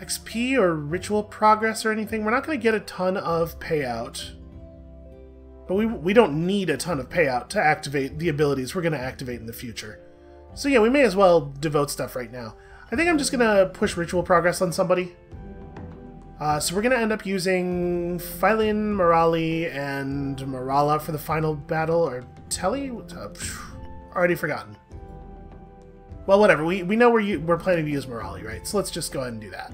XP or ritual progress or anything? We're not going to get a ton of payout. But we don't need a ton of payout to activate the abilities we're going to activate in the future. So yeah, we may as well devote stuff right now. I think I'm just going to push ritual progress on somebody. So we're going to end up using Phylin, Morali, and Morala for the final battle, or Telly? Already forgotten. Well, whatever. We know we're planning to use Morali, right? So let's just go ahead and do that.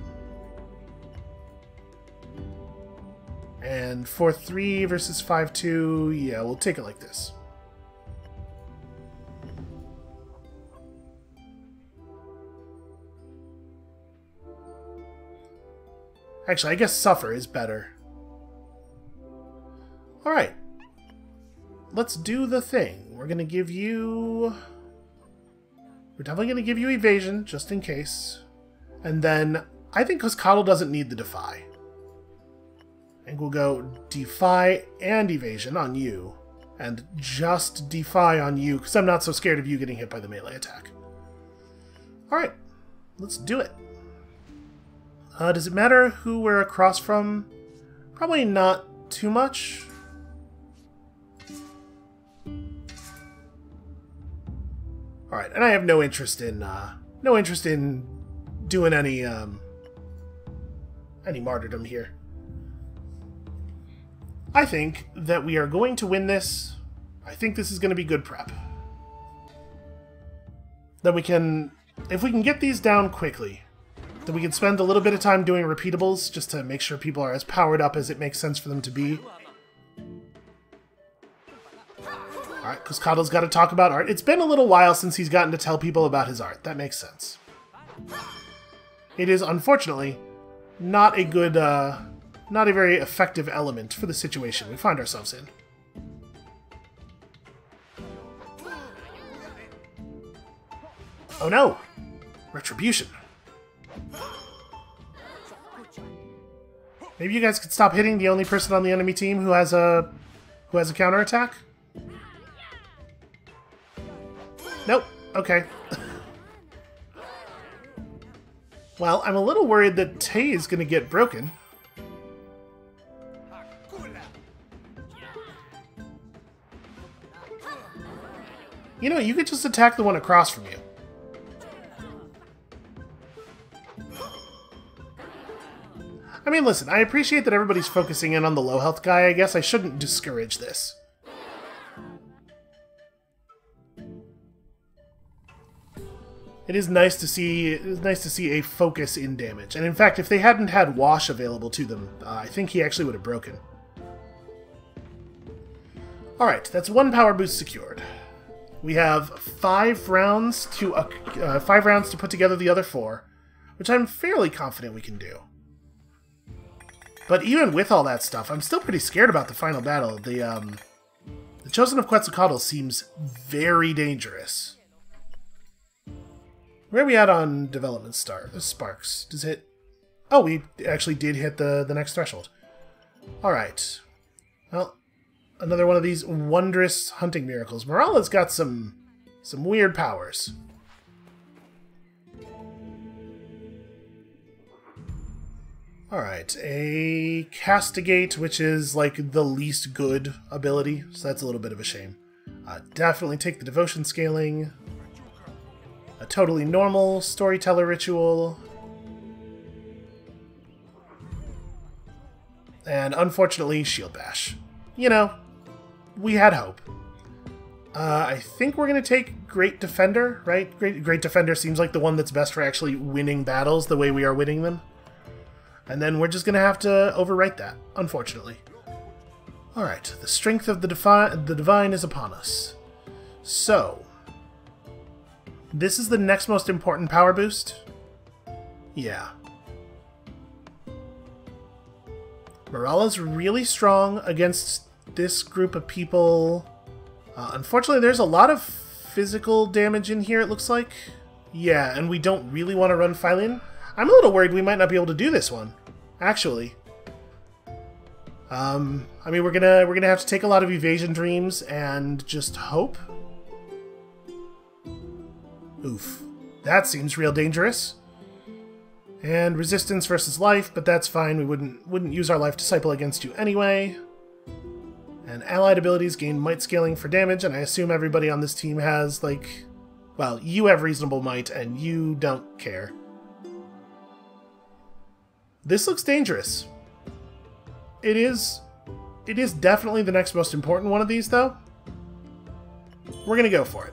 And 4-3 versus 5-2, yeah, we'll take it like this. Actually, I guess Suffer is better. Alright. Let's do the thing. We're going to give you... we're definitely going to give you Evasion, just in case. And then, I think because Coddle doesn't need the Defy. And we'll go Defy and Evasion on you. And just Defy on you, because I'm not so scared of you getting hit by the melee attack. Alright, let's do it. Does it matter who we're across from? Probably not too much. Alright, and I have no interest in doing any martyrdom here. I think that we are going to win this. I think this is going to be good prep. Then we can, if we can get these down quickly, then we can spend a little bit of time doing repeatables just to make sure people are as powered up as it makes sense for them to be. Alright, because Coddle's got to talk about art. It's been a little while since he's gotten to tell people about his art. That makes sense. It is, unfortunately, not a good, not a very effective element for the situation we find ourselves in. Oh no! Retribution. Maybe you guys could stop hitting the only person on the enemy team who has a counterattack? Nope. Okay. Well, I'm a little worried that Tay is going to get broken. You know, you could just attack the one across from you. I mean, listen, I appreciate that everybody's focusing in on the low health guy. I guess I shouldn't discourage this. It is nice to see a focus in damage. And in fact, if they hadn't had Wash available to them, I think he actually would have broken. Alright, that's one power boost secured. We have 5 rounds to put together the other 4, which I'm fairly confident we can do. But even with all that stuff, I'm still pretty scared about the final battle. The Chosen of Quetzalcoatl seems very dangerous. Where are we at on development sparks? Does it... Oh, we actually did hit the next threshold. Alright. Well, another one of these wondrous hunting miracles. Morala's got some weird powers. Alright, a Castigate, which is like the least good ability, so that's a little bit of a shame. Definitely take the devotion scaling. A totally normal storyteller ritual. And unfortunately, Shield Bash. You know, we had hope. I think we're going to take Great Defender, right? Great Defender seems like the one that's best for actually winning battles the way we are winning them. And then we're just going to have to overwrite that, unfortunately. Alright, the strength of the divine is upon us. So, this is the next most important power boost? Yeah. Morala's really strong against this group of people. Unfortunately, there's a lot of physical damage in here, it looks like. Yeah, and we don't really want to run Phyllian. I'm a little worried we might not be able to do this one, actually. I mean, we're gonna have to take a lot of evasion dreams and just hope. Oof, that seems real dangerous. And resistance versus life, but that's fine. We wouldn't use our life disciple against you anyway. And allied abilities gain might scaling for damage, and I assume everybody on this team has, like, well, you have reasonable might, and you don't care. This looks dangerous. It is definitely the next most important one of these, though. We're gonna go for it.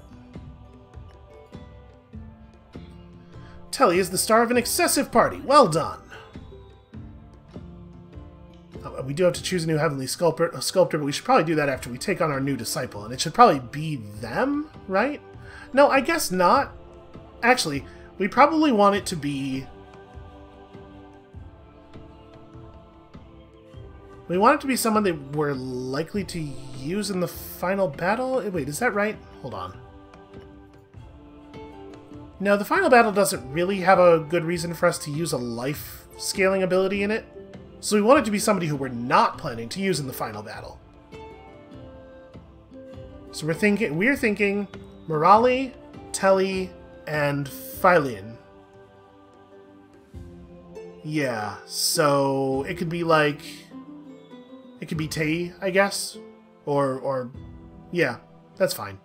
Telly is the star of an excessive party. Well done. We do have to choose a new Heavenly Sculptor, but we should probably do that after we take on our new disciple, and it should probably be them, right? No, I guess not. Actually, we probably want it to be... We want it to be someone that we're likely to use in the final battle? Wait, is that right? Hold on. No, the final battle doesn't really have a good reason for us to use a life scaling ability in it. So we want it to be somebody who we're not planning to use in the final battle. So we're thinking Morale, Telly, and Phyllian. Yeah, so it could be like... It could be Tay, I guess? Or... Yeah, that's fine.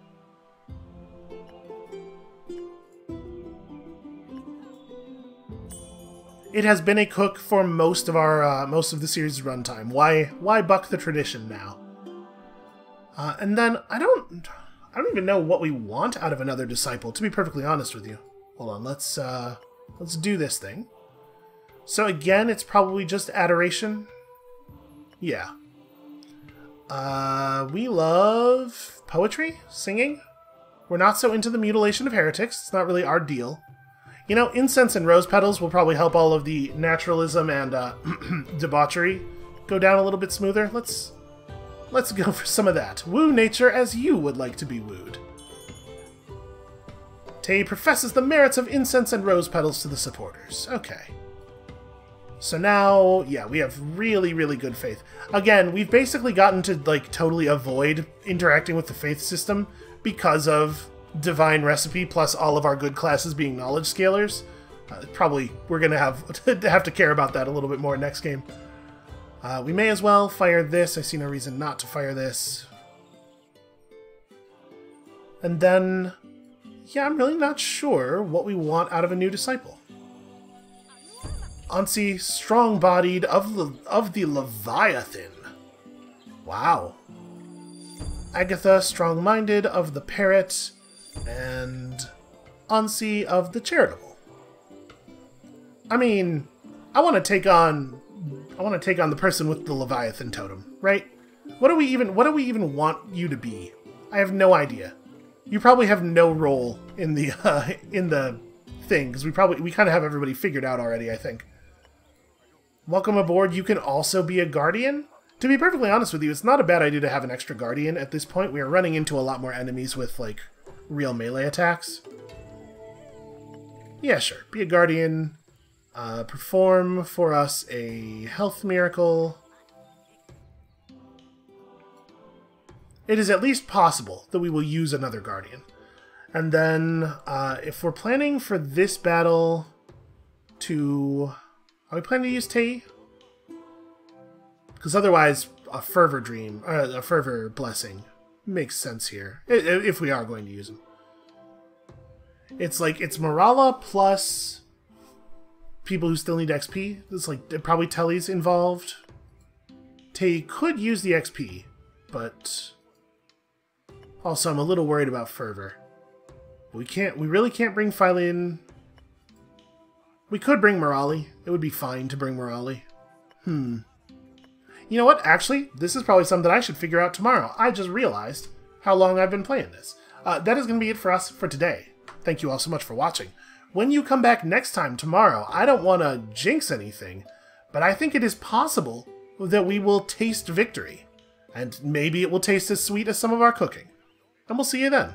It has been a cook for most of our most of the series' runtime. Why buck the tradition now? And then I don't even know what we want out of another disciple. To be perfectly honest with you, hold on. Let's do this thing. So again, it's probably just adoration. Yeah. We love poetry, singing. We're not so into the mutilation of heretics. It's not really our deal. You know, incense and rose petals will probably help all of the naturalism and debauchery go down a little bit smoother. Let's go for some of that. Woo nature as you would like to be wooed. Tay professes the merits of incense and rose petals to the supporters. Okay. So now, yeah, we have really, really good faith. Again, we've basically gotten to, like, totally avoid interacting with the faith system because of divine recipe plus all of our good classes being knowledge scalers. Probably we're going to have to care about that a little bit more next game. We may as well fire this. I see no reason not to fire this. And then, yeah, I'm really not sure what we want out of a new disciple. Ansi, strong-bodied of the Leviathan. Wow. Agatha, strong-minded of the Parrot. And Ansi of the Charitable. I mean, I want to take on the person with the Leviathan totem, right? What do we even want you to be? I have no idea. You probably have no role in the thing, because we kind of have everybody figured out already, I think. Welcome aboard. You can also be a guardian. To be perfectly honest with you, it's not a bad idea to have an extra guardian at this point. We are running into a lot more enemies with, like, real melee attacks. Yeah, sure. Be a guardian. Perform for us a health miracle. It is at least possible that we will use another guardian. And then, if we're planning for this battle to... Are we planning to use Tay? Because otherwise, a Fervor Dream, a Fervor Blessing makes sense here, if we are going to use them. It's like, it's Morala plus people who still need XP. It's like, probably Telly's involved. Tay could use the XP, but also I'm a little worried about Fervor. We really can't bring Phyllian. We could bring Morali. It would be fine to bring Morali. You know what? Actually, this is probably something I should figure out tomorrow. I just realized how long I've been playing this. That is going to be it for us for today. Thank you all so much for watching. When you come back next time tomorrow, I don't want to jinx anything, but I think it is possible that we will taste victory. And maybe it will taste as sweet as some of our cooking. And we'll see you then.